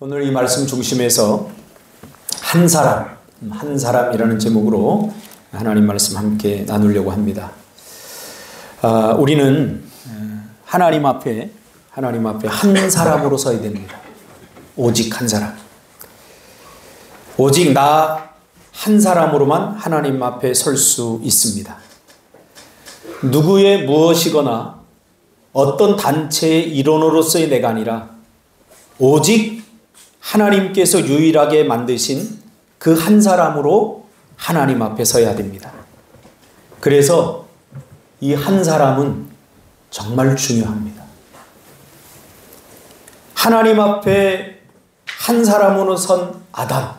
오늘 이 말씀 중심에서 한 사람이라는 제목으로 하나님 말씀 함께 나누려고 합니다. 우리는 하나님 앞에 한 사람으로 서야 됩니다. 오직 한 사람. 오직 나 한 사람으로만 하나님 앞에 설 수 있습니다. 누구의 무엇이거나 어떤 단체의 일원으로서의 내가 아니라 오직 하나님께서 유일하게 만드신 그 한 사람으로 하나님 앞에 서야 됩니다. 그래서 이 한 사람은 정말 중요합니다. 하나님 앞에 한 사람으로 선 아담.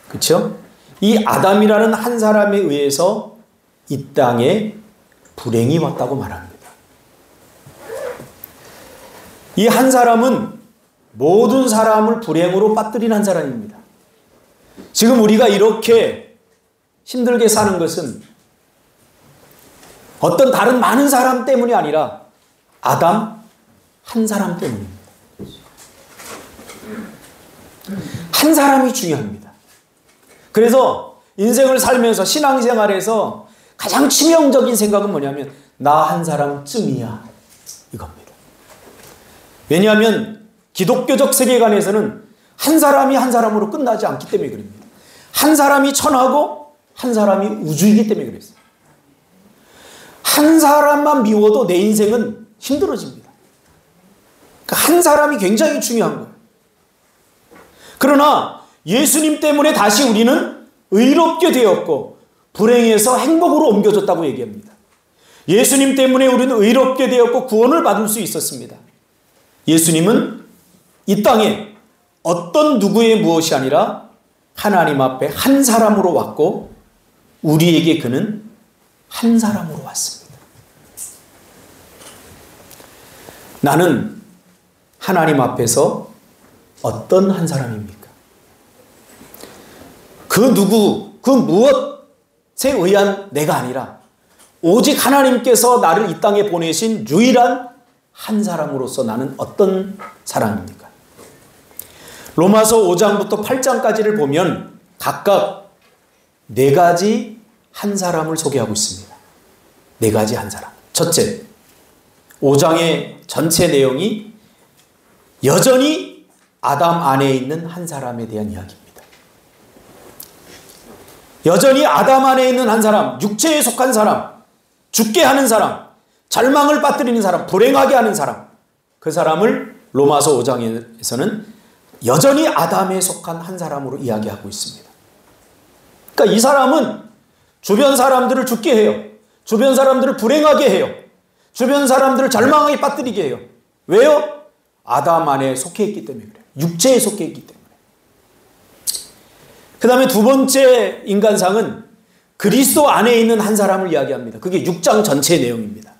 그렇죠? 이 아담이라는 한 사람에 의해서 이 땅에 불행이 왔다고 말합니다. 이 한 사람은 모든 사람을 불행으로 빠뜨린 한 사람입니다. 지금 우리가 이렇게 힘들게 사는 것은 어떤 다른 많은 사람 때문이 아니라 아담 한 사람 때문입니다. 한 사람이 중요합니다. 그래서 인생을 살면서 신앙생활에서 가장 치명적인 생각은 뭐냐면 나 한 사람쯤이야 이겁니다. 왜냐하면 기독교적 세계관에서는 한 사람이 한 사람으로 끝나지 않기 때문에 그럽니다. 한 사람이 천하고 한 사람이 우주이기 때문에 그랬어요. 한 사람만 미워도 내 인생은 힘들어집니다. 그러니까 한 사람이 굉장히 중요한 거예요. 그러나 예수님 때문에 다시 우리는 의롭게 되었고 불행에서 행복으로 옮겨졌다고 얘기합니다. 예수님 때문에 우리는 의롭게 되었고 구원을 받을 수 있었습니다. 예수님은 이 땅에 어떤 누구의 무엇이 아니라 하나님 앞에 한 사람으로 왔고 우리에게 그는 한 사람으로 왔습니다. 나는 하나님 앞에서 어떤 한 사람입니까? 그 누구, 그 무엇에 의한 내가 아니라 오직 하나님께서 나를 이 땅에 보내신 유일한 한 사람으로서 나는 어떤 사람입니까? 로마서 5장부터 8장까지를 보면 각각 네 가지 한 사람을 소개하고 있습니다. 네 가지 한 사람. 첫째, 5장의 전체 내용이 여전히 아담 안에 있는 한 사람에 대한 이야기입니다. 여전히 아담 안에 있는 한 사람, 육체에 속한 사람, 죽게 하는 사람, 절망을 빠뜨리는 사람, 불행하게 하는 사람, 그 사람을 로마서 5장에서는 여전히 아담에 속한 한 사람으로 이야기하고 있습니다. 그러니까 이 사람은 주변 사람들을 죽게 해요. 주변 사람들을 불행하게 해요. 주변 사람들을 절망하게 빠뜨리게 해요. 왜요? 아담 안에 속해 있기 때문에 그래요. 육체에 속해 있기 때문에. 그 다음에 두 번째 인간상은 그리스도 안에 있는 한 사람을 이야기합니다. 그게 6장 전체의 내용입니다.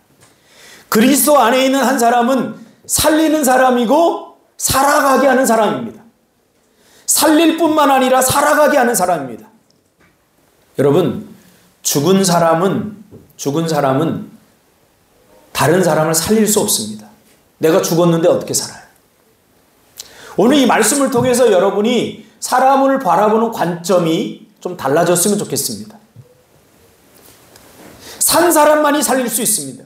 그리스도 안에 있는 한 사람은 살리는 사람이고 살아가게 하는 사람입니다. 살릴 뿐만 아니라 살아가게 하는 사람입니다. 여러분, 죽은 사람은 다른 사람을 살릴 수 없습니다. 내가 죽었는데 어떻게 살아요? 오늘 이 말씀을 통해서 여러분이 사람을 바라보는 관점이 좀 달라졌으면 좋겠습니다. 산 사람만이 살릴 수 있습니다.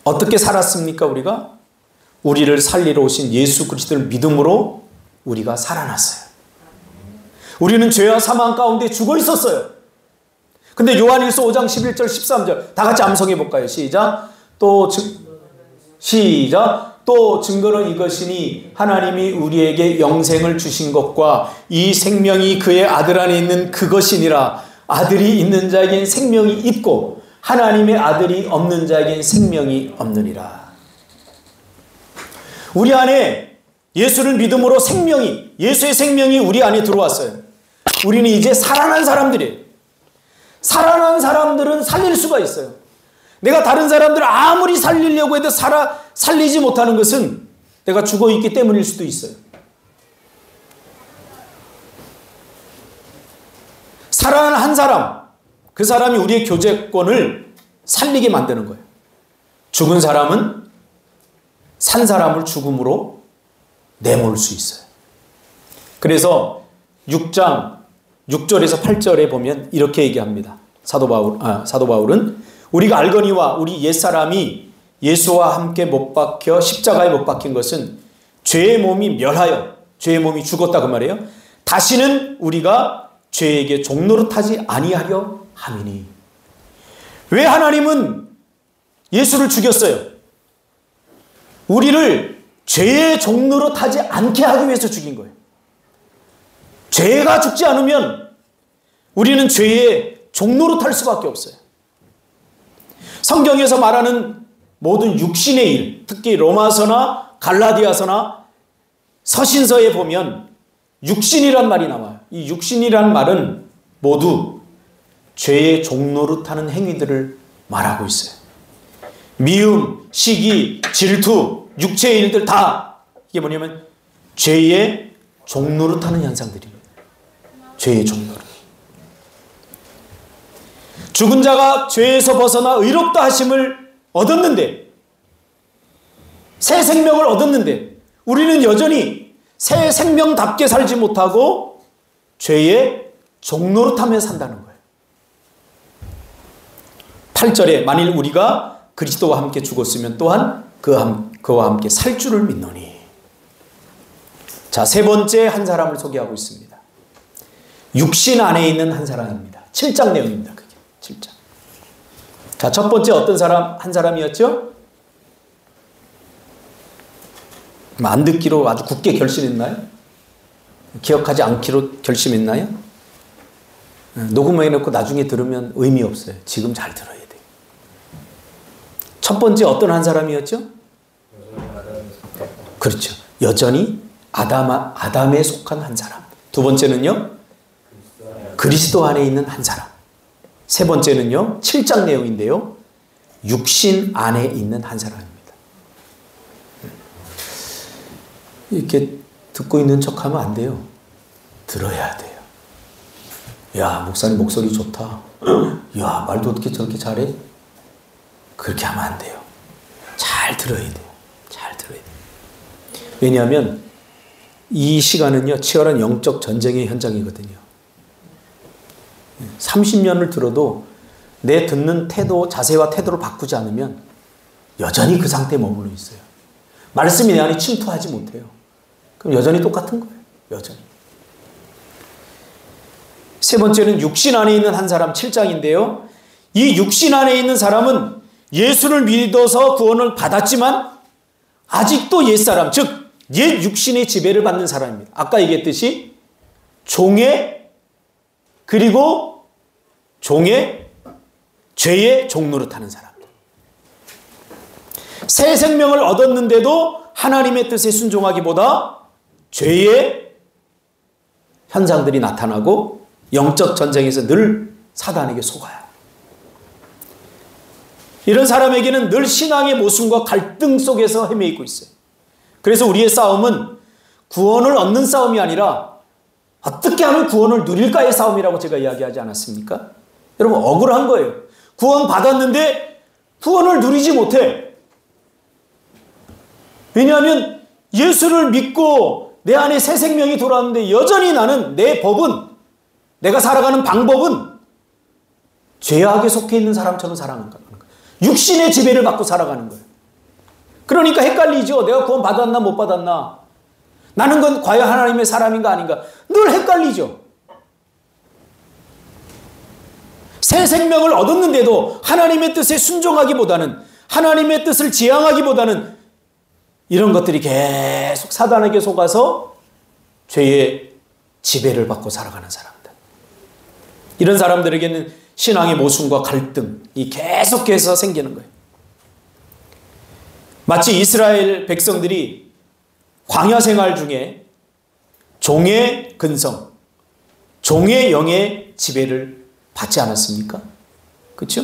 어떻게 살았습니까? 우리를 살리러 오신 예수 그리스도를 믿음으로 우리가 살아났어요. 우리는 죄와 사망 가운데 죽어 있었어요. 근데 요한일서 5장 11절 13절 다 같이 암송해 볼까요? 시작. 또 증거는 이것이니 하나님이 우리에게 영생을 주신 것과 이 생명이 그의 아들 안에 있는 그것이니라. 아들이 있는 자에겐 생명이 있고 하나님의 아들이 없는 자에겐 생명이 없느니라. 우리 안에 예수를 믿음으로 예수의 생명이 우리 안에 들어왔어요. 우리는 이제 살아난 사람들이에요. 살아난 사람들은 살릴 수가 있어요. 내가 다른 사람들을 아무리 살리려고 해도 살리지 못하는 것은 내가 죽어있기 때문일 수도 있어요. 살아난 한 사람, 그 사람이 우리의 교제권을 살리게 만드는 거예요. 죽은 사람은 산 사람을 죽음으로 내몰 수 있어요. 그래서 6장 6절에서 8절에 보면 이렇게 얘기합니다. 사도 바울은 우리가 알거니와 우리 옛사람이 예수와 함께 못 박혀 십자가에 못 박힌 것은 죄의 몸이 멸하여 죄의 몸이 죽었다 그 말이에요. 다시는 우리가 죄에게 종노릇하지 아니하려 함이니. 왜 하나님은 예수를 죽였어요? 우리를 죄의 종노릇하지 않게 하기 위해서 죽인 거예요. 죄가 죽지 않으면 우리는 죄의 종노릇할 수밖에 없어요. 성경에서 말하는 모든 육신의 일, 특히 로마서나 갈라디아서나 서신서에 보면 육신이란 말이 나와요. 이 육신이란 말은 모두 죄의 종노릇하는 행위들을 말하고 있어요. 미움, 시기, 질투, 육체의 일들 다 이게 뭐냐면 죄의 종노릇하는 현상들입니다. 죄의 종노릇. 죽은 자가 죄에서 벗어나 의롭다 하심을 얻었는데, 새 생명을 얻었는데 우리는 여전히 새 생명답게 살지 못하고 죄의 종노릇하며 산다는 거예요. 8절에 만일 우리가 그리스도와 함께 죽었으면 또한 그와 함께 살 줄을 믿노니. 자, 세 번째 한 사람을 소개하고 있습니다. 육신 안에 있는 한 사람입니다. 7장 내용입니다. 그게 7장. 자, 첫 번째 어떤 사람, 한 사람이었죠? 안 듣기로 아주 굳게 결심했나요? 기억하지 않기로 결심했나요? 녹음해놓고 나중에 들으면 의미 없어요. 지금 잘 들어야 돼요. 첫 번째 어떤 한 사람이었죠? 그렇죠. 여전히 아담에 속한 한 사람. 두 번째는요? 그리스도 안에 있는 한 사람. 세 번째는요? 7장 내용인데요. 육신 안에 있는 한 사람입니다. 이렇게 듣고 있는 척하면 안 돼요. 들어야 돼요. 야, 목사님 목소리 좋다. 야, 말도 어떻게 저렇게 잘해? 그렇게 하면 안 돼요. 잘 들어야 돼요. 잘 들어야 돼요. 왜냐하면 이 시간은요, 치열한 영적 전쟁의 현장이거든요. 30년을 들어도 내 듣는 태도, 자세와 태도를 바꾸지 않으면 여전히 그 상태에 머물러 있어요. 말씀이 내 안에 침투하지 못해요. 그럼 여전히 똑같은 거예요. 여전히. 세 번째는 육신 안에 있는 한 사람 7장인데요. 이 육신 안에 있는 사람은 예수를 믿어서 구원을 받았지만 아직도 옛사람, 즉 옛 육신의 지배를 받는 사람입니다. 아까 얘기했듯이 종의 그리고 종의 죄의 종노릇하는 사람들. 새 생명을 얻었는데도 하나님의 뜻에 순종하기보다 죄의 현상들이 나타나고 영적 전쟁에서 늘 사단에게 속아요. 이런 사람에게는 늘 신앙의 모순과 갈등 속에서 헤매이고 있어요. 그래서 우리의 싸움은 구원을 얻는 싸움이 아니라 어떻게 하면 구원을 누릴까의 싸움이라고 제가 이야기하지 않았습니까? 여러분, 억울한 거예요. 구원 받았는데 구원을 누리지 못해. 왜냐하면 예수를 믿고 내 안에 새 생명이 돌아왔는데 여전히 나는 내 법은, 내가 살아가는 방법은 죄악에 속해 있는 사람처럼 살아가는 거예요. 육신의 지배를 받고 살아가는 거예요. 그러니까 헷갈리죠. 내가 구원 받았나 못 받았나. 나는 건 과연 하나님의 사람인가 아닌가. 늘 헷갈리죠. 새 생명을 얻었는데도 하나님의 뜻에 순종하기보다는, 하나님의 뜻을 지향하기보다는 이런 것들이 계속 사단에게 속아서 죄의 지배를 받고 살아가는 사람들. 이런 사람들에게는 신앙의 모순과 갈등이 계속해서 생기는 거예요. 마치 이스라엘 백성들이 광야 생활 중에 종의 근성, 종의 영의 지배를 받지 않았습니까? 그렇죠?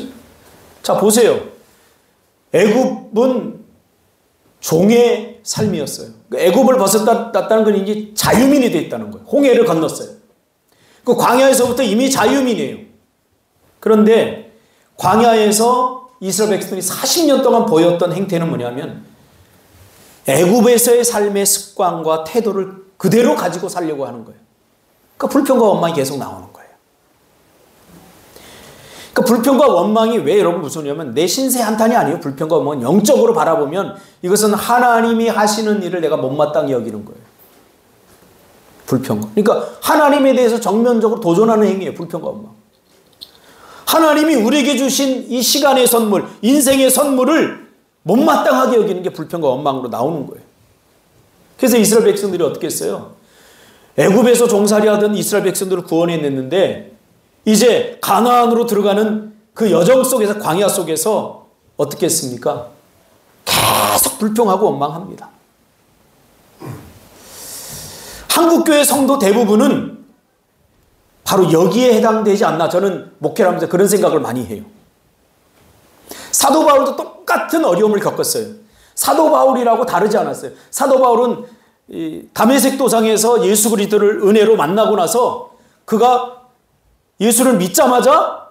자, 보세요. 애굽은 종의 삶이었어요. 애굽을 벗어났다는 건 이제 자유민이 됐다는 거예요. 홍해를 건넜어요. 그 광야에서부터 이미 자유민이에요. 그런데 광야에서 이스라엘 백성들이 40년 동안 보였던 행태는 뭐냐면 애굽에서의 삶의 습관과 태도를 그대로 가지고 살려고 하는 거예요. 그러니까 불평과 원망이 계속 나오는 거예요. 그러니까 불평과 원망이 왜 여러분 무슨 소리냐면 내 신세 한탄이 아니에요. 불평과 원망은 영적으로 바라보면 이것은 하나님이 하시는 일을 내가 못마땅히 여기는 거예요. 불평과. 그러니까 하나님에 대해서 정면적으로 도전하는 행위예요. 불평과 원망. 하나님이 우리에게 주신 이 시간의 선물, 인생의 선물을 못마땅하게 여기는 게 불평과 원망으로 나오는 거예요. 그래서 이스라엘 백성들이 어떻게 했어요? 애굽에서 종살이하던 이스라엘 백성들을 구원해냈는데 이제 가나안으로 들어가는 그 여정 속에서, 광야 속에서 어떻게 했습니까? 계속 불평하고 원망합니다. 한국교회 성도 대부분은 바로 여기에 해당되지 않나, 저는 목회를 하면서 그런 생각을 많이 해요. 사도 바울도 똑같은 어려움을 겪었어요. 사도 바울이라고 다르지 않았어요. 사도 바울은 다메섹 도상에서 예수 그리스도를 은혜로 만나고 나서 그가 예수를 믿자마자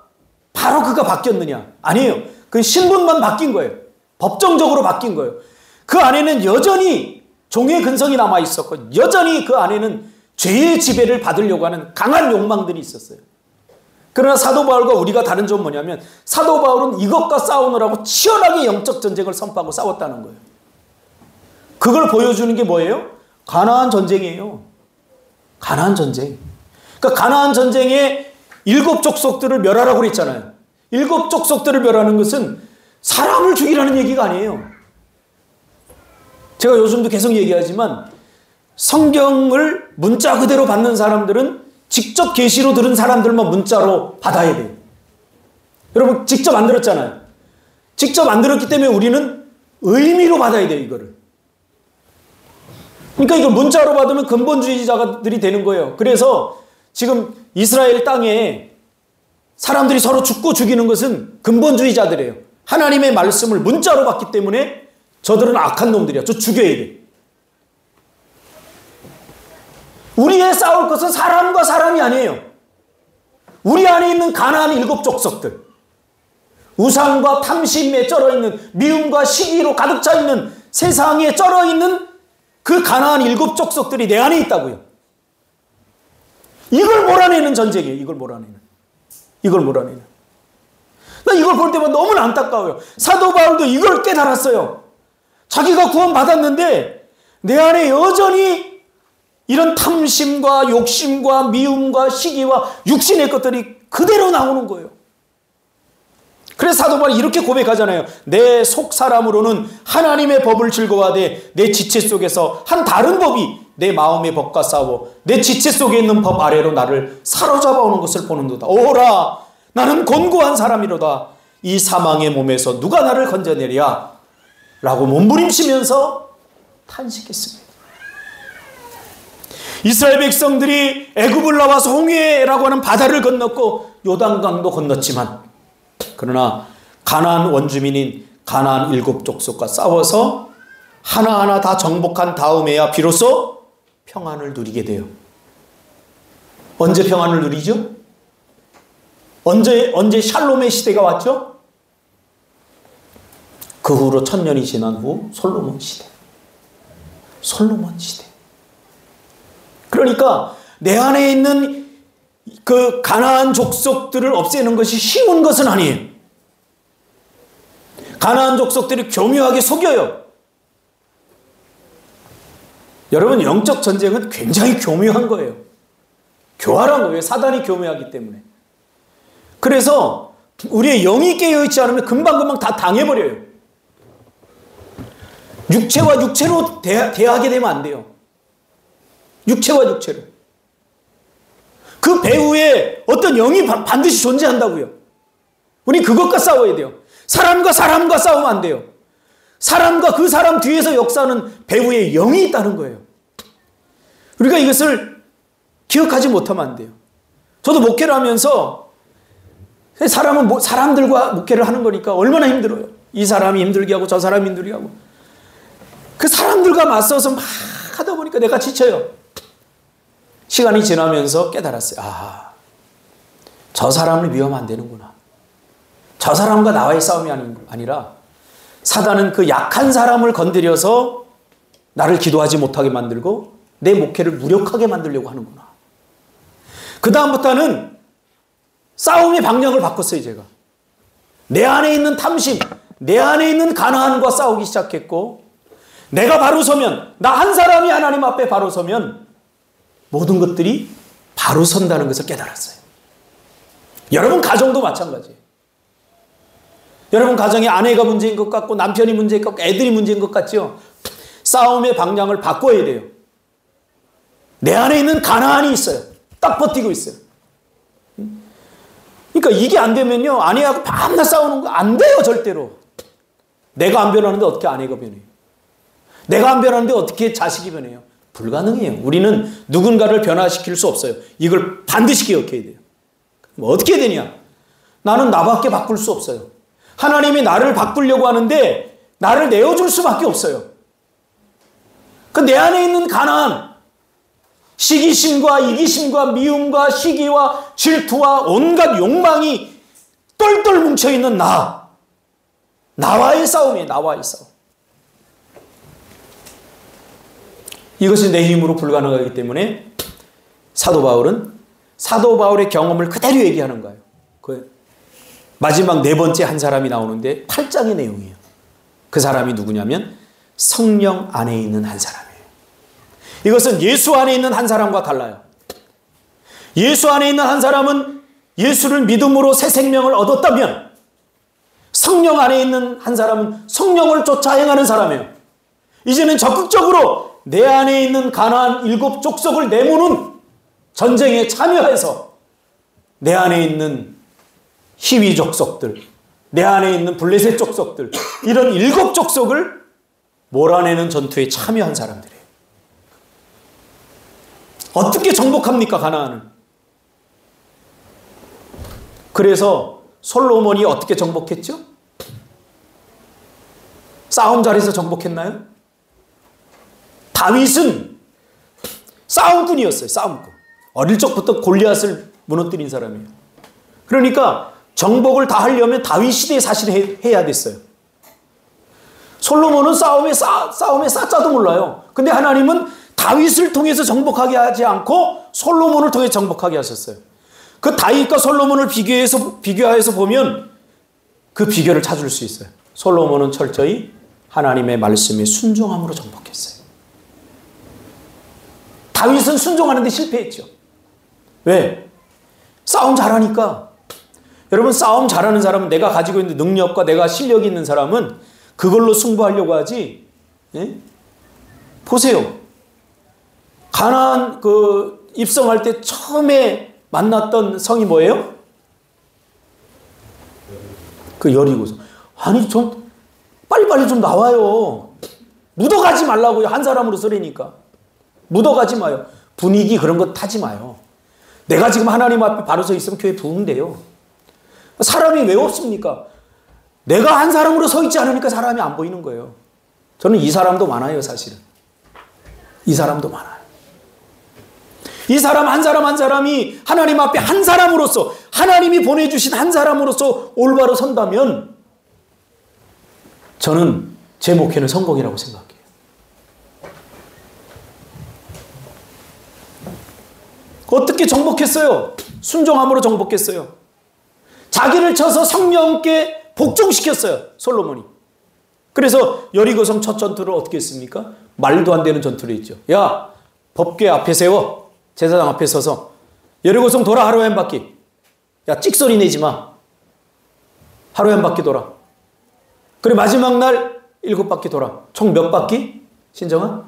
바로 그가 바뀌었느냐? 아니에요. 그 신분만 바뀐 거예요. 법정적으로 바뀐 거예요. 그 안에는 여전히 종의 근성이 남아 있었고 여전히 그 안에는 죄의 지배를 받으려고 하는 강한 욕망들이 있었어요. 그러나 사도 바울과 우리가 다른 점은 뭐냐면 사도 바울은 이것과 싸우느라고 치열하게 영적 전쟁을 선포하고 싸웠다는 거예요. 그걸 보여주는 게 뭐예요? 가나안 전쟁이에요. 가나안 전쟁. 그러니까 가나안 전쟁에 7 족속들을 멸하라고 그랬잖아요. 7 족속들을 멸하는 것은 사람을 죽이라는 얘기가 아니에요. 제가 요즘도 계속 얘기하지만 성경을 문자 그대로 받는 사람들은 직접 계시로 들은 사람들만 문자로 받아야 돼요. 여러분 직접 안 들었잖아요. 직접 안 들었기 때문에 우리는 의미로 받아야 돼요. 이거를. 그러니까 이걸 문자로 받으면 근본주의자들이 되는 거예요. 그래서 지금 이스라엘 땅에 사람들이 서로 죽고 죽이는 것은 근본주의자들이에요. 하나님의 말씀을 문자로 받기 때문에 저들은 악한 놈들이야. 저 죽여야 돼. 우리의 싸울 것은 사람과 사람이 아니에요. 우리 안에 있는 가나안 7 족속들. 우상과 탐심에 쩔어있는, 미움과 시기로 가득 차 있는, 세상에 쩔어있는 그 가나안 7 족속들이 내 안에 있다고요. 이걸 몰아내는 전쟁이에요. 이걸 몰아내는. 이걸 몰아내는. 나 이걸 볼 때마다 너무나 안타까워요. 사도 바울도 이걸 깨달았어요. 자기가 구원받았는데 내 안에 여전히 이런 탐심과 욕심과 미움과 시기와 육신의 것들이 그대로 나오는 거예요. 그래서 사도 바울이 이렇게 고백하잖아요. 내 속 사람으로는 하나님의 법을 즐거워하되 내 지체 속에서 한 다른 법이 내 마음의 법과 싸워 내 지체 속에 있는 법 아래로 나를 사로잡아 오는 것을 보는도다. 오라 나는 곤고한 사람이로다. 이 사망의 몸에서 누가 나를 건져내랴 라고 몸부림치면서 탄식했습니다. 이스라엘 백성들이 애굽을 나와서 홍해라고 하는 바다를 건넜고 요단강도 건넜지만 그러나 가나안 원주민인 가나안 7 족속과 싸워서 하나하나 다 정복한 다음에야 비로소 평안을 누리게 돼요. 언제 평안을 누리죠? 언제 샬롬의 시대가 왔죠? 그 후로 1000년이 지난 후 솔로몬 시대. 솔로몬 시대. 그러니까 내 안에 있는 그 가나안 족속들을 없애는 것이 쉬운 것은 아니에요. 가나안 족속들이 교묘하게 속여요. 여러분 영적 전쟁은 굉장히 교묘한 거예요. 교활한 거예요. 사단이 교묘하기 때문에. 그래서 우리의 영이 깨어있지 않으면 금방금방 다 당해버려요. 육체와 육체로 대하게 되면 안 돼요. 육체와 육체로. 그 배후에 어떤 영이 반드시 존재한다고요. 우리 그것과 싸워야 돼요. 사람과 사람과 싸우면 안 돼요. 사람과 그 사람 뒤에서 역사하는 배후에 영이 있다는 거예요. 우리가 이것을 기억하지 못하면 안 돼요. 저도 목회를 하면서 사람들과 목회를 하는 거니까 얼마나 힘들어요. 이 사람이 힘들게 하고 저 사람이 힘들게 하고 그 사람들과 맞서서 막 하다 보니까 내가 지쳐요. 시간이 지나면서 깨달았어요. 아, 저 사람을 미워하면 안 되는구나. 저 사람과 나와의 싸움이 아니라 사단은 그 약한 사람을 건드려서 나를 기도하지 못하게 만들고 내 목회를 무력하게 만들려고 하는구나. 그 다음부터는 싸움의 방향을 바꿨어요, 제가. 내 안에 있는 탐심, 내 안에 있는 가난과 싸우기 시작했고, 내가 바로 서면, 나 한 사람이 하나님 앞에 바로 서면 모든 것들이 바로 선다는 것을 깨달았어요. 여러분 가정도 마찬가지예요. 여러분 가정에 아내가 문제인 것 같고 남편이 문제인 것 같고 애들이 문제인 것 같죠? 싸움의 방향을 바꿔야 돼요. 내 안에 있는 가난이 있어요. 딱 버티고 있어요. 그러니까 이게 안 되면요, 아내하고 밤낮 싸우는 거 안 돼요, 절대로. 내가 안 변하는데 어떻게 아내가 변해요? 내가 안 변하는데 어떻게 자식이 변해요? 불가능해요. 우리는 누군가를 변화시킬 수 없어요. 이걸 반드시 기억해야 돼요. 그럼 어떻게 되냐? 나는 나밖에 바꿀 수 없어요. 하나님이 나를 바꾸려고 하는데 나를 내어줄 수밖에 없어요. 그 내 안에 있는 가난, 시기심과 이기심과 미움과 시기와 질투와 온갖 욕망이 똘똘 뭉쳐있는 나와의 싸움이에요. 나와의 싸움. 이것이 내 힘으로 불가능하기 때문에 사도 바울의 경험을 그대로 얘기하는 거예요. 그 마지막 네 번째 한 사람이 나오는데 8장의 내용이에요. 그 사람이 누구냐면 성령 안에 있는 한 사람이에요. 이것은 예수 안에 있는 한 사람과 달라요. 예수 안에 있는 한 사람은 예수를 믿음으로 새 생명을 얻었다면, 성령 안에 있는 한 사람은 성령을 쫓아 행하는 사람이에요. 이제는 적극적으로 내 안에 있는 가나안 7 족속을 내모는 전쟁에 참여해서 내 안에 있는 히위 족속들, 내 안에 있는 블레셋 족속들, 이런 7 족속을 몰아내는 전투에 참여한 사람들이에요. 어떻게 정복합니까, 가나안을? 그래서 솔로몬이 어떻게 정복했죠? 싸움 잘해서 정복했나요? 다윗은 싸움꾼이었어요. 싸움꾼. 어릴 적부터 골리앗을 무너뜨린 사람이에요. 그러니까 정복을 다 하려면 다윗 시대에 사실 해야 됐어요. 솔로몬은 싸움에 싸자도 몰라요. 근데 하나님은 다윗을 통해서 정복하게 하지 않고 솔로몬을 통해 정복하게 하셨어요. 그 다윗과 솔로몬을 비교해서 보면 그 비결을 찾을 수 있어요. 솔로몬은 철저히 하나님의 말씀에 순종함으로 정복했어요. 다윗은 순종하는데 실패했죠. 왜? 싸움 잘하니까. 여러분, 싸움 잘하는 사람은, 내가 가지고 있는 능력과 내가 실력이 있는 사람은 그걸로 승부하려고 하지. 예? 보세요. 가나안 입성할 때 처음에 만났던 성이 뭐예요? 그 여리고성. 아니, 좀 빨리빨리 좀 나와요. 묻어가지 말라고요. 한 사람으로 쓰려니까. 묻어가지 마요. 분위기 그런 거 타지 마요. 내가 지금 하나님 앞에 바로 서 있으면 교회 부흥돼요. 사람이 왜 없습니까? 내가 한 사람으로 서 있지 않으니까 사람이 안 보이는 거예요. 저는 이 사람도 많아요, 사실은. 이 사람도 많아요. 이 사람 한 사람이 하나님 앞에 한 사람으로서, 하나님이 보내주신 한 사람으로서 올바로 선다면 저는 제 목회는 성공이라고 생각해요. 어떻게 정복했어요? 순종함으로 정복했어요. 자기를 쳐서 성령께 복종시켰어요, 솔로몬이. 그래서 여리고성 첫 전투를 어떻게 했습니까? 말도 안 되는 전투를 했죠. 야, 법궤 앞에 세워. 제사장 앞에 서서 여리고성 돌아, 하루에 한 바퀴. 야, 찍소리 내지 마. 하루에 한 바퀴 돌아. 그래, 마지막 날 7바퀴 돌아. 총 몇 바퀴? 신정아?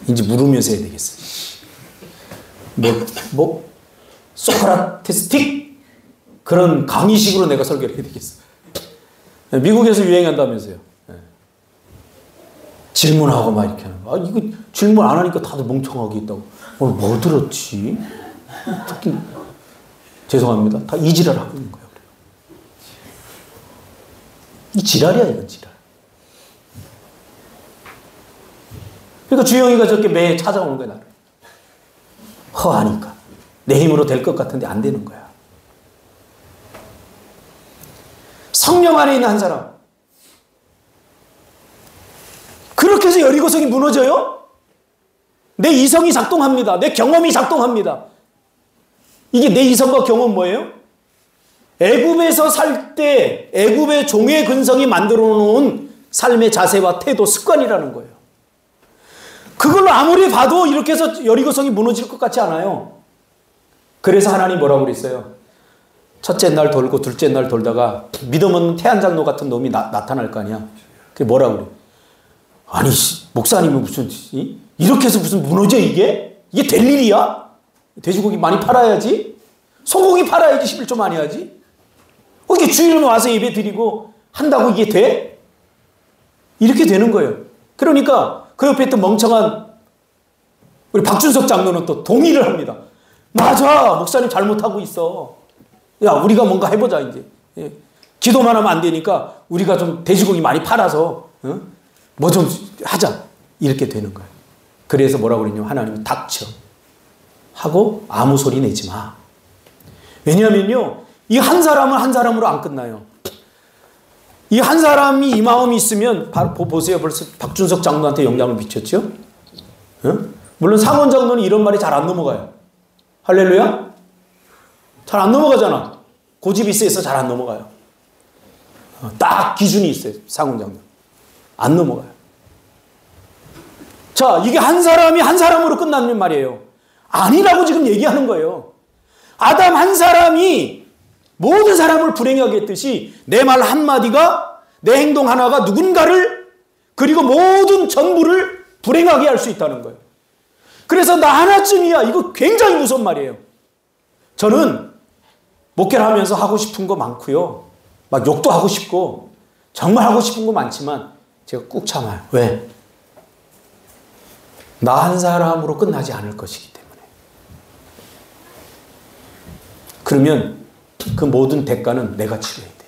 이제 물으면서 해야 되겠어. 소크라테스틱? 그런 강의식으로 내가 설교를 해야 되겠어. 미국에서 유행한다면서요. 질문하고 막 이렇게 하는 거. 이거 질문 안 하니까 다들 멍청하게 있다고. 뭐 들었지? 특히, 죄송합니다. 다 이 지랄 하고 있는 거예요. 이 지랄이야, 이건 지랄. 그러니까 주영이가 저렇게 매일 찾아오는 거야, 나를. 허하니까. 내 힘으로 될 것 같은데 안 되는 거야. 성령 안에 있는 한 사람. 해서 여리고성이 무너져요? 내 이성이 작동합니다. 내 경험이 작동합니다. 이게 내 이성과 경험 뭐예요? 애굽에서 살 때 애굽의 종의 근성이 만들어 놓은 삶의 자세와 태도, 습관이라는 거예요. 그걸로 아무리 봐도 이렇게 해서 여리고성이 무너질 것 같지 않아요. 그래서 하나님 뭐라고 그랬어요? 첫째 날 돌고 둘째 날 돌다가 믿음 없는 태안장로 같은 놈이 나타날 거 아니야. 그게 뭐라고 그래? 아니 목사님은 무슨 이렇게 해서 무슨 무너져 이게? 이게 될 일이야? 돼지고기 많이 팔아야지. 소고기 팔아야지 11조 많이 해야지. 이게 주일은 와서 예배 드리고 한다고 이게 돼? 이렇게 되는 거예요. 그러니까 그 옆에 있던 멍청한 우리 박준석 장로는 또 동의를 합니다. 맞아, 목사님 잘못하고 있어. 야, 우리가 뭔가 해보자 이제. 예. 기도만 하면 안 되니까 우리가 좀 돼지고기 많이 팔아서 뭐 좀 하자. 이렇게 되는 거예요. 그래서 뭐라고 그러냐면 하나님이 닥쳐 하고 아무 소리 내지 마. 왜냐하면요, 이 한 사람은 한 사람으로 안 끝나요. 이 한 사람이 이 마음이 있으면 보세요. 벌써 박준석 장로한테 영향을 미쳤죠. 물론 상원 장로는 이런 말이 잘 안 넘어가요. 할렐루야? 잘 안 넘어가잖아. 고집이 세서 잘 안 넘어가요. 딱 기준이 있어요. 상원 장로. 안 넘어가요. 자, 이게 한 사람이 한 사람으로 끝나는 말이에요. 아니라고 지금 얘기하는 거예요. 아담 한 사람이 모든 사람을 불행하게 했듯이 내 말 한마디가, 내 행동 하나가 누군가를, 그리고 모든 전부를 불행하게 할 수 있다는 거예요. 그래서 나 하나쯤이야. 이거 굉장히 무서운 말이에요. 저는 목회를 하면서 하고 싶은 거 많고요. 막 욕도 하고 싶고 정말 하고 싶은 거 많지만 제가 꾹 참아요. 왜? 나 한 사람으로 끝나지 않을 것이기 때문에. 그러면 그 모든 대가는 내가 치러야 돼.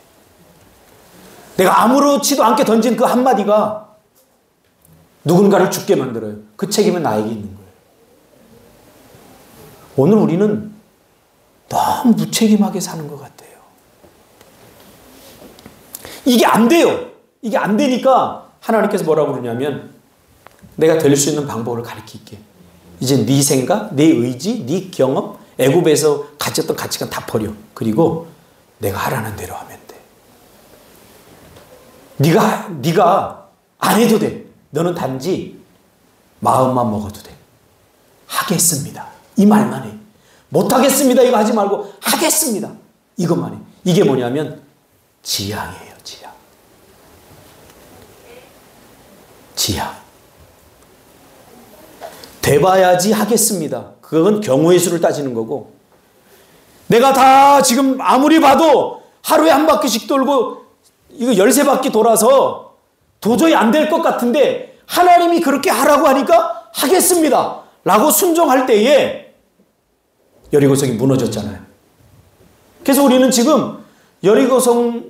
내가 아무렇지도 않게 던진 그 한마디가 누군가를 죽게 만들어요. 그 책임은 나에게 있는 거예요. 오늘 우리는 너무 무책임하게 사는 것 같아요. 이게 안 돼요. 이게 안 되니까 하나님께서 뭐라고 그러냐면 내가 될 수 있는 방법을 가르칠게. 이제 네 생각, 네 의지, 네 경험, 애굽에서 가졌던 가치관 다 버려. 그리고 내가 하라는 대로 하면 돼. 네가 안 해도 돼. 너는 단지 마음만 먹어도 돼. 하겠습니다. 이 말만 해. 못하겠습니다. 이거 하지 말고 하겠습니다. 이것만 해. 이게 뭐냐면 지향이에요. 지향. 돼봐야지 하겠습니다. 그건 경우의 수를 따지는 거고, 내가 다 지금 아무리 봐도 하루에 한 바퀴씩 돌고 이거 13바퀴 돌아서 도저히 안 될 것 같은데 하나님이 그렇게 하라고 하니까 하겠습니다 라고 순종할 때에 여리고성이 무너졌잖아요. 그래서 우리는 지금 여리고성,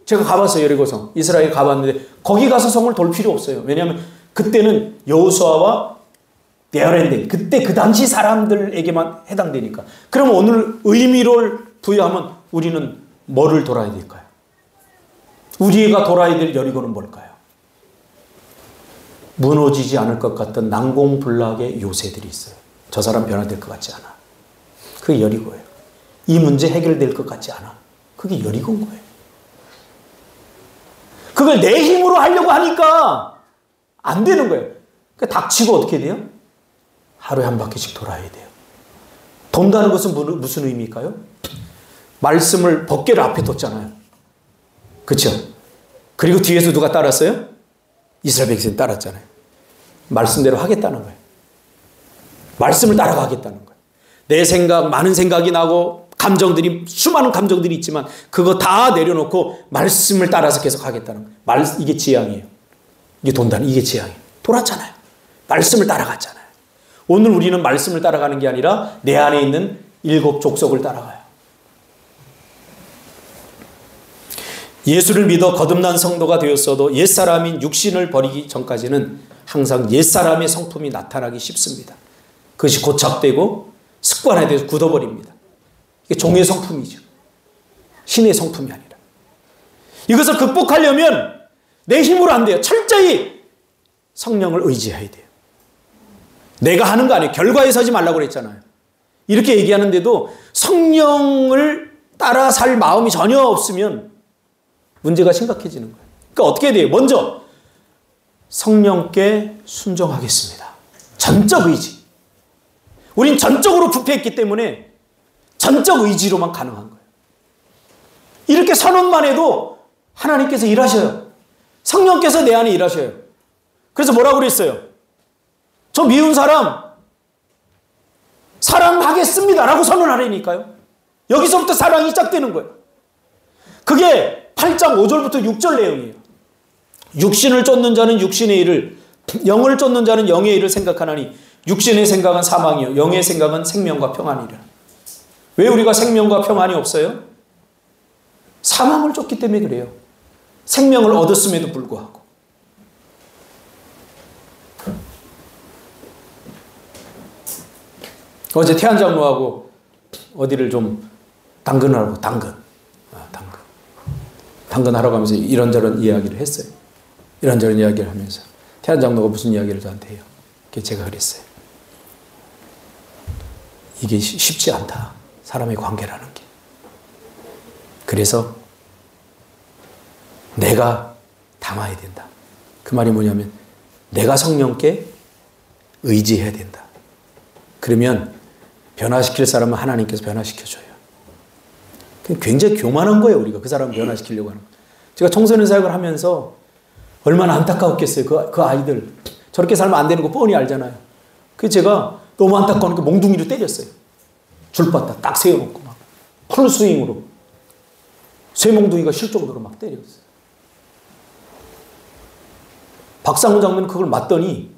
제가 가봤어요. 여리고성 이스라엘 가봤는데 거기 가서 성을 돌 필요 없어요. 왜냐하면 그때는 여호수아와 베어랜드, 그때 그 당시 사람들에게만 해당되니까. 그럼 오늘 의미를 부여하면 우리는 뭐를 돌아야 될까요? 우리가 돌아야 될 여리고는 뭘까요? 무너지지 않을 것 같던 난공불락의 요새들이 있어요. 저 사람 변화될 것 같지 않아. 그게 여리고예요. 이 문제 해결될 것 같지 않아. 그게 여리고인 거예요. 그걸 내 힘으로 하려고 하니까 안 되는 거예요. 그러니까 닥치고 어떻게 돼요? 하루에 한 바퀴씩 돌아야 돼요. 돈다는 것은 무슨 의미일까요? 말씀을 법궤를 앞에 뒀잖아요. 그렇죠? 그리고 뒤에서 누가 따랐어요? 이스라엘 백성이 따랐잖아요. 말씀대로 하겠다는 거예요. 말씀을 따라가겠다는 거예요. 내 생각, 많은 생각이 나고 감정들이, 수많은 감정들이 있지만 그거 다 내려놓고 말씀을 따라서 계속 하겠다는 거예요. 이게 지향이에요. 이게 돈다는, 이게 지향이에요. 돌았잖아요. 말씀을 따라갔잖아요. 오늘 우리는 말씀을 따라가는 게 아니라 내 안에 있는 7 족속을 따라가요. 예수를 믿어 거듭난 성도가 되었어도 옛사람인 육신을 버리기 전까지는 항상 옛사람의 성품이 나타나기 쉽습니다. 그것이 고착되고 습관화돼서 굳어버립니다. 이게 종의 성품이죠. 신의 성품이 아니라. 이것을 극복하려면 내 힘으로 안 돼요. 철저히 성령을 의지해야 돼요. 내가 하는 거 아니에요. 결과에 서지 말라고 그랬잖아요. 이렇게 얘기하는데도 성령을 따라 살 마음이 전혀 없으면 문제가 심각해지는 거예요. 그러니까 어떻게 돼요? 먼저 성령께 순종하겠습니다. 전적 의지. 우린 전적으로 부패했기 때문에 전적 의지로만 가능한 거예요. 이렇게 선언만 해도 하나님께서 일하셔요. 성령께서 내 안에 일하셔요. 그래서 뭐라고 그랬어요? 저 미운 사람 사랑하겠습니다 라고 선언하라니까요. 여기서부터 사랑이 시작되는 거예요. 그게 8장 5절부터 6절 내용이에요. 육신을 쫓는 자는 육신의 일을, 영을 쫓는 자는 영의 일을 생각하나니 육신의 생각은 사망이요 영의 생각은 생명과 평안이라. 왜 우리가 생명과 평안이 없어요? 사망을 쫓기 때문에 그래요. 생명을 얻었음에도 불구하고. 어제 태한 장로하고 어디를 좀 당근하라고, 당근하러 가면서 이런저런 이야기를 했어요. 이런저런 이야기를 하면서 태한 장로가 무슨 이야기를 저한테 해요. 그게 제가 그랬어요. 이게 쉽지 않다. 사람의 관계라는 게. 그래서 내가 담아야 된다. 그 말이 뭐냐면 내가 성령께 의지해야 된다. 그러면 변화시킬 사람은 하나님께서 변화시켜줘요. 굉장히 교만한 거예요. 우리가 그 사람을 변화시키려고 하는 거예요. 제가 청소년 사역을 하면서 얼마나 안타까웠겠어요. 그 아이들 저렇게 살면 안 되는 거 뻔히 알잖아요. 그래서 제가 너무 안타까우니까 몽둥이로 때렸어요. 줄바닥 딱 세워놓고 막 풀스윙으로 쇠몽둥이가 실 정도로 막 때렸어요. 박상훈 장로는 그걸 맞더니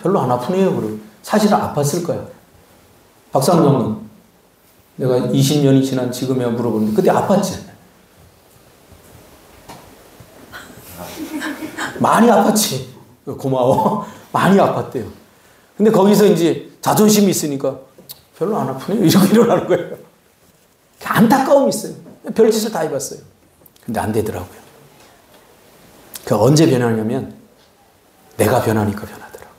별로 안 아프네요. 그러고 사실은 아팠을 거예요. 박상훈 장로는 내가 20년이 지난 지금이야 물어보는데 그때 아팠지? 많이 아팠지. 고마워. 많이 아팠대요. 근데 거기서 이제 자존심이 있으니까 별로 안 아프네요. 이러고 일어나는 거예요. 안타까움이 있어요. 별짓을 다 해봤어요. 근데 안 되더라고요. 그 언제 변하냐면 내가 변하니까 변하더라고요.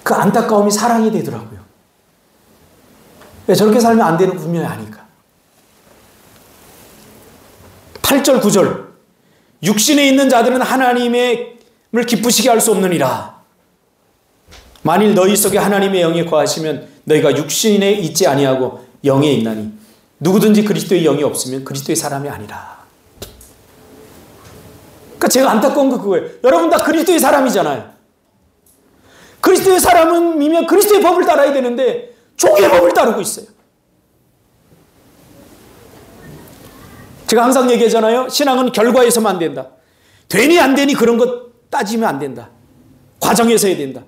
그 안타까움이 사랑이 되더라고요. 왜 저렇게 살면 안 되는 분명히 아니까. 8절 9절 육신에 있는 자들은 하나님을 기쁘시게 할 수 없느니라. 만일 너희 속에 하나님의 영이 거하시면 너희가 육신에 있지 아니하고 영에 있나니 누구든지 그리스도의 영이 없으면 그리스도의 사람이 아니라. 그러니까 제가 안타까운 거 그거예요. 여러분 다 그리스도의 사람이잖아요. 그리스도의 사람이면 그리스도의 법을 따라야 되는데 종의 법을 따르고 있어요. 제가 항상 얘기하잖아요. 신앙은 결과에서만 안 된다. 되니 안 되니 그런 것 따지면 안 된다. 과정에서 해야 된다.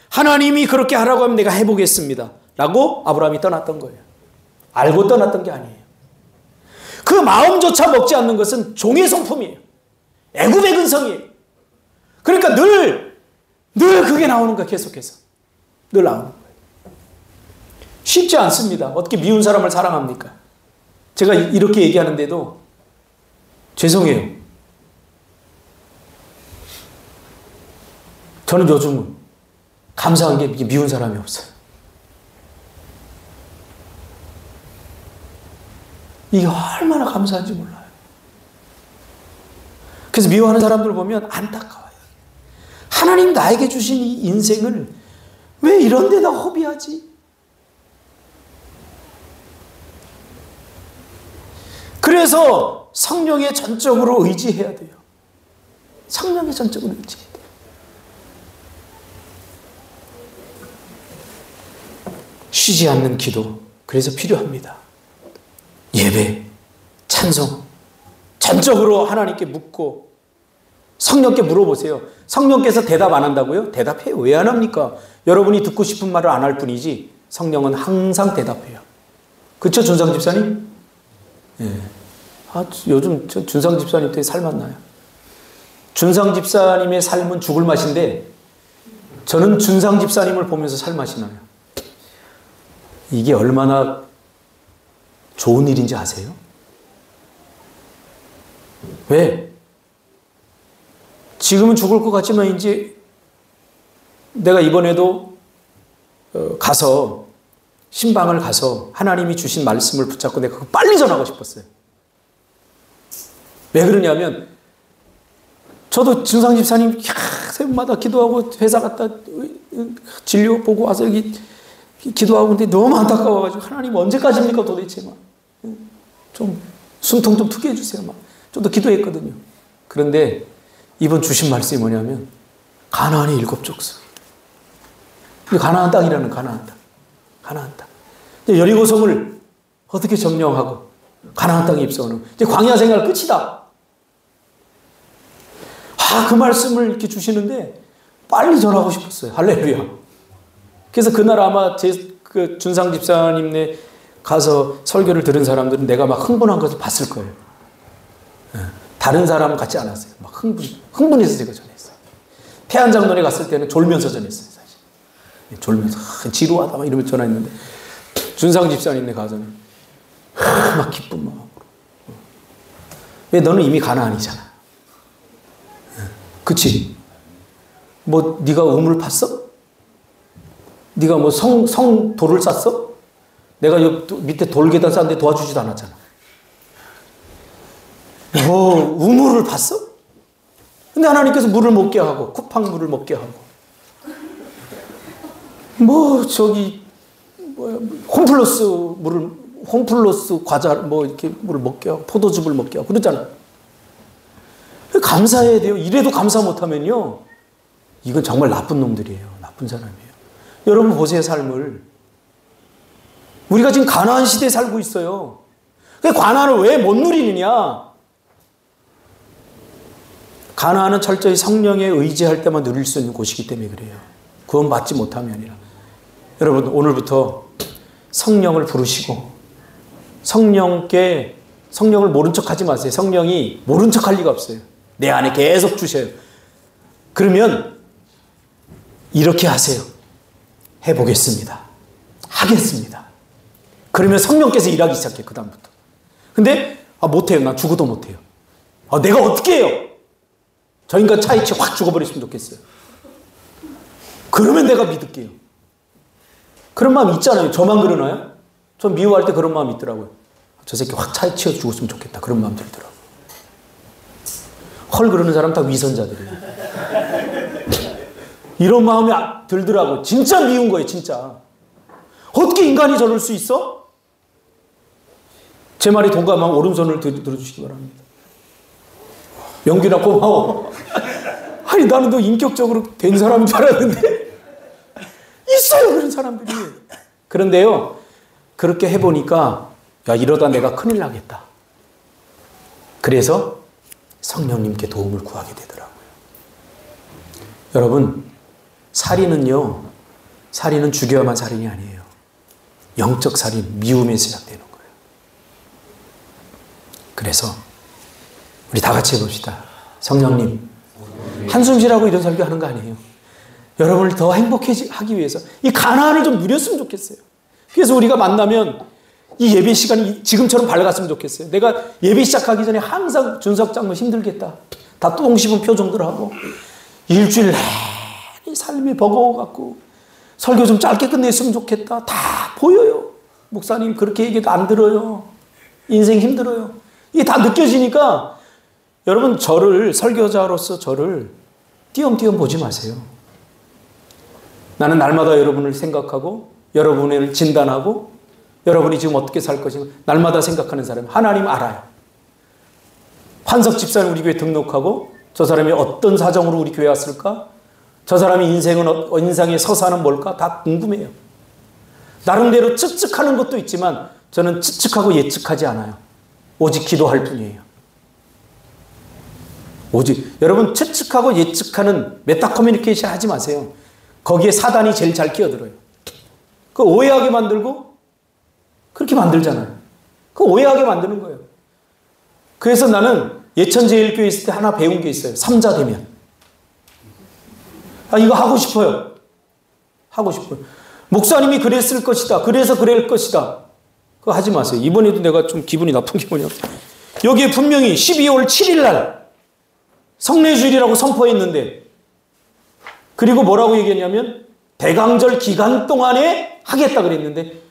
하나님이 그렇게 하라고 하면 내가 해보겠습니다. 라고 아브라함이 떠났던 거예요. 알고 떠났던 게 아니에요. 그 마음조차 먹지 않는 것은 종의 성품이에요. 애굽의 근성이에요. 그러니까 늘 그게 나오는 거야. 계속해서. 늘 나오는 거예요. 쉽지 않습니다. 어떻게 미운 사람을 사랑합니까? 제가 이렇게 얘기하는데도 죄송해요. 저는 요즘 감사한 게 미운 사람이 없어요. 이게 얼마나 감사한지 몰라요. 그래서 미워하는 사람들 보면 안타까워요. 하나님 나에게 주신 이 인생을 왜 이런 데다 허비하지? 그래서 성령에 전적으로 의지해야 돼요. 성령에 전적으로 의지해야 돼요. 쉬지 않는 기도, 그래서 필요합니다. 예배, 찬송, 전적으로 하나님께 묻고 성령께 물어보세요. 성령께서 대답 안 한다고요? 대답해요. 왜 안 합니까? 여러분이 듣고 싶은 말을 안 할 뿐이지 성령은 항상 대답해요. 그렇죠, 준상 집사님? 예. 요즘 준상 집사님 되게 살맛나요. 준상 집사님의 삶은 죽을 맛인데 저는 준상 집사님을 보면서 살맛이 나요. 이게 얼마나 좋은 일인지 아세요? 왜? 지금은 죽을 것 같지만 이제 내가 이번에도 가서 신방을 가서 하나님이 주신 말씀을 붙잡고 내가 그거 빨리 전하고 싶었어요. 왜 그러냐면 저도 준상 집사님 새벽마다 기도하고 회사 갔다 진료 보고 와서 여기 기도하고 근데 너무 안타까워가지고 하나님 언제까지입니까 도대체 막 좀 숨통 좀 트게 해주세요 막 좀 더 기도했거든요. 그런데 이번 주신 말씀이 뭐냐면 가나안의 7 족속. 가나안 땅이라는 가나안 땅. 가나안 땅. 여리고성을 어떻게 점령하고 가나안 땅에 입성하는 이제 광야 생활 끝이다. 그 말씀을 이렇게 주시는데 빨리 전하고 싶었어요. 할렐루야. 그래서 그날 아마 그 준상 집사님네 가서 설교를 들은 사람들은 내가 막 흥분한 것을 봤을 거예요. 다른 사람 같지 않았어요. 막 흥분해서 제가 전했어요. 태안장로에 갔을 때는 졸면서 전했어요. 사실. 졸면서 지루하다 막 이러면서 전화했는데 준상 집사님네 가서는 막 기쁜 마음으로. 왜 너는 이미 가나안이잖아. 그치? 뭐 네가 우물 팠어? 네가 뭐 성돌을 쌌어? 내가 여기 밑에 돌계단 쌌는데 도와주지도 않았잖아. 뭐 우물을 팠어? 근데 하나님께서 물을 먹게 하고 쿠팡물을 먹게 하고 뭐 저기 뭐야 홈플러스 과자 뭐 이렇게 물을 먹게 하고 포도즙을 먹게 하고 그러잖아. 감사해야 돼요. 이래도 감사 못하면요 이건 정말 나쁜 놈들이에요. 나쁜 사람이에요. 여러분 보세요 삶을. 우리가 지금 가나안 시대에 살고 있어요. 가나안을 왜 못 누리느냐? 가나안은 철저히 성령에 의지할 때만 누릴 수 있는 곳이기 때문에 그래요. 그건 받지 못하면 아니라. 여러분 오늘부터 성령을 부르시고 성령을 모른 척하지 마세요. 성령이 모른 척할 리가 없어요. 내 안에 계속 주셔요. 그러면 이렇게 하세요. 해보겠습니다. 하겠습니다. 그러면 성령께서 일하기 시작해 그 다음부터. 근데 못해요. 난 죽어도 못해요. 내가 어떻게 해요? 저 인간 차이치 확 죽어버렸으면 좋겠어요. 그러면 내가 믿을게요. 그런 마음 있잖아요. 저만 그러나요? 저 미워할 때 그런 마음이 있더라고요. 저 새끼 확 차이치어 죽었으면 좋겠다. 그런 마음 들더라고요. 헐 그러는 사람 다 위선자들이에요. 이런 마음이 들더라고요. 진짜 미운 거예요. 진짜. 어떻게 인간이 저럴 수 있어? 제 말이 동감하면 오른손을 들어주시기 바랍니다. 명균아 고마워. 아니 나는 너 인격적으로 된 사람인 줄 알았는데 있어요 그런 사람들이. 그런데요 그렇게 해보니까 야 이러다 내가 큰일 나겠다. 그래서 성령님께 도움을 구하게 되더라고요. 여러분 살인은 죽여야만 살인이 아니에요. 영적 살인, 미움에서 시작되는 거예요. 그래서 우리 다 같이 해봅시다. 성령님 한숨 쉬라고 이런 설교하는 거 아니에요. 여러분을 더 행복하기 위해서 이 가나안을 좀 누렸으면 좋겠어요. 그래서 우리가 만나면 이 예배 시간이 지금처럼 밝았으면 좋겠어요. 내가 예배 시작하기 전에 항상 준석 장로 힘들겠다. 다 똥 씹은 표정들 하고 일주일 내내 삶이 버거워갖고 설교 좀 짧게 끝냈으면 좋겠다. 다 보여요. 목사님 그렇게 얘기해도 안 들어요. 인생 힘들어요. 이게 다 느껴지니까 여러분 설교자로서 저를 띄엄띄엄 보지 마세요. 나는 날마다 여러분을 생각하고 여러분을 진단하고 여러분이 지금 어떻게 살 것인가 날마다 생각하는 사람 하나님 알아요. 환석 집사는 우리 교회 등록하고 저 사람이 어떤 사정으로 우리 교회 왔을까? 저 사람의 인생의 서사는 뭘까? 다 궁금해요. 나름대로 측측하는 것도 있지만 저는 측측하고 예측하지 않아요. 오직 기도할 뿐이에요. 오직 여러분 측측하고 예측하는 메타 커뮤니케이션 하지 마세요. 거기에 사단이 제일 잘 끼어들어요. 그 오해하게 만들고 그렇게 만들잖아요. 그 오해하게 만드는 거예요. 그래서 나는 예천제일교회 있을 때 하나 배운 게 있어요. 삼자대면. 이거 하고 싶어요. 하고 싶어요. 목사님이 그랬을 것이다. 그래서 그럴 것이다. 그거 하지 마세요. 이번에도 내가 좀 기분이 나쁜 게 뭐냐. 여기에 분명히 12월 7일 날 성례주일이라고 선포했는데, 그리고 뭐라고 얘기했냐면 대강절 기간 동안에 하겠다 그랬는데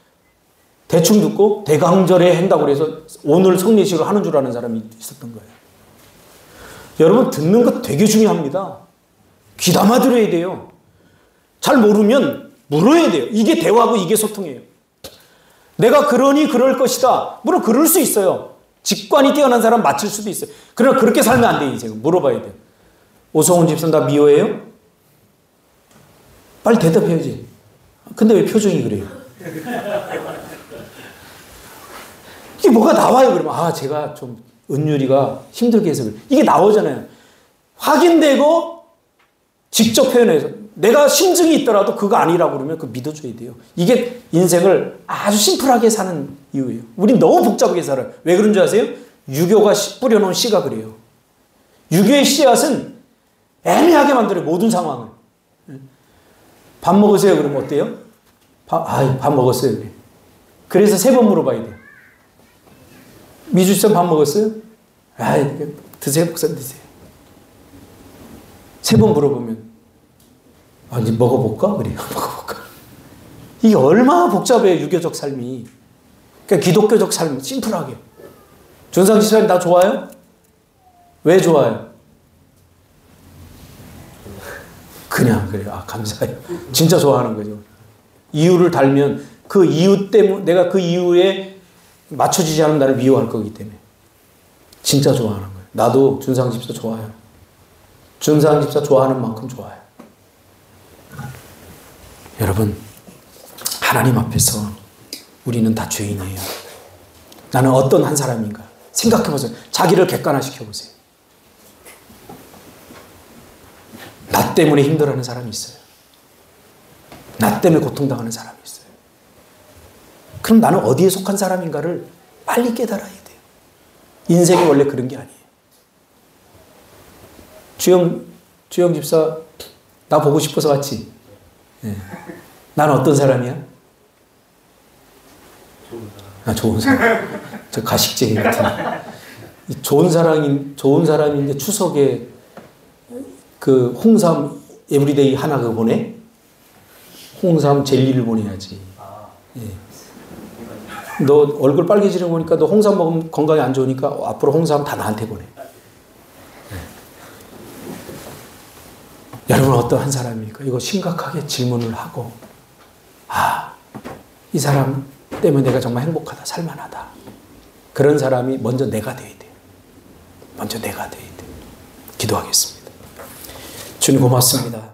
대충 듣고 대강절에 한다고 그래서 오늘 성례식을 하는 줄 아는 사람이 있었던 거예요. 여러분, 듣는 것 되게 중요합니다. 귀담아 들어야 돼요. 잘 모르면 물어야 돼요. 이게 대화고 이게 소통이에요. 내가 그러니 그럴 것이다. 물론 그럴 수 있어요. 직관이 뛰어난 사람 맞출 수도 있어요. 그러나 그렇게 살면 안 돼요. 인생은 물어봐야 돼요. 오성훈 집사님 나 미워해요? 빨리 대답해야지. 근데 왜 표정이 그래요? 이게 뭐가 나와요. 그러면 제가 좀 은율이가 힘들게 해서 그래. 이게 나오잖아요. 확인되고 직접 표현해서 내가 심증이 있더라도 그거 아니라고 그러면 그거 믿어줘야 돼요. 이게 인생을 아주 심플하게 사는 이유예요. 우린 너무 복잡하게 살아요. 왜 그런 줄 아세요? 유교가 뿌려놓은 씨가 그래요. 유교의 씨앗은 애매하게 만들어요. 모든 상황을. 밥 먹으세요? 그러면 어때요? 밥 먹었어요. 그래. 그래서 3번 물어봐야 돼요. 미주씨 밥 먹었어요? 드세요. 목사님 드세요. 3번 물어보면 이제 먹어볼까? 그래요. 먹어볼까? 이게 얼마나 복잡해요. 유교적 삶이. 그러니까 기독교적 삶 심플하게. 준상 집사님 나 좋아요? 왜 좋아요? 그냥 그래요. 감사해요. 진짜 좋아하는 거죠. 이유를 달면 그 이유 때문에 내가 그 이유에 맞춰지지 않으면 나를 미워할 거기 때문에 진짜 좋아하는 거예요. 나도 준상 집사 좋아요. 준상 집사 좋아하는 만큼 좋아요. 여러분, 하나님 앞에서 우리는 다 죄인이에요. 나는 어떤 한 사람인가 생각해 보세요. 자기를 객관화시켜 보세요. 나 때문에 힘들어하는 사람이 있어요. 나 때문에 고통당하는 사람이 있어요. 그럼 나는 어디에 속한 사람인가를 빨리 깨달아야 돼요. 인생이 원래 그런 게 아니에요. 주영 집사 나 보고 싶어서 왔지? 네. 나는 어떤 사람이야? 좋은 사람. 저 가식쟁이 같은. 좋은 사람인데 추석에 그 홍삼 에브리데이 하나 그거 보내? 홍삼 젤리를 보내야지. 예. 너 얼굴 빨개지는 거 보니까 너 홍삼 먹으면 건강에 안 좋으니까 앞으로 홍삼 다 나한테 보내. 예. 여러분 어떠한 사람입니까? 이거 심각하게 질문을 하고 이 사람 때문에 내가 정말 행복하다, 살만하다. 그런 사람이 먼저 내가 돼야 돼요. 먼저 내가 돼야 돼요. 기도하겠습니다. 주님 고맙습니다.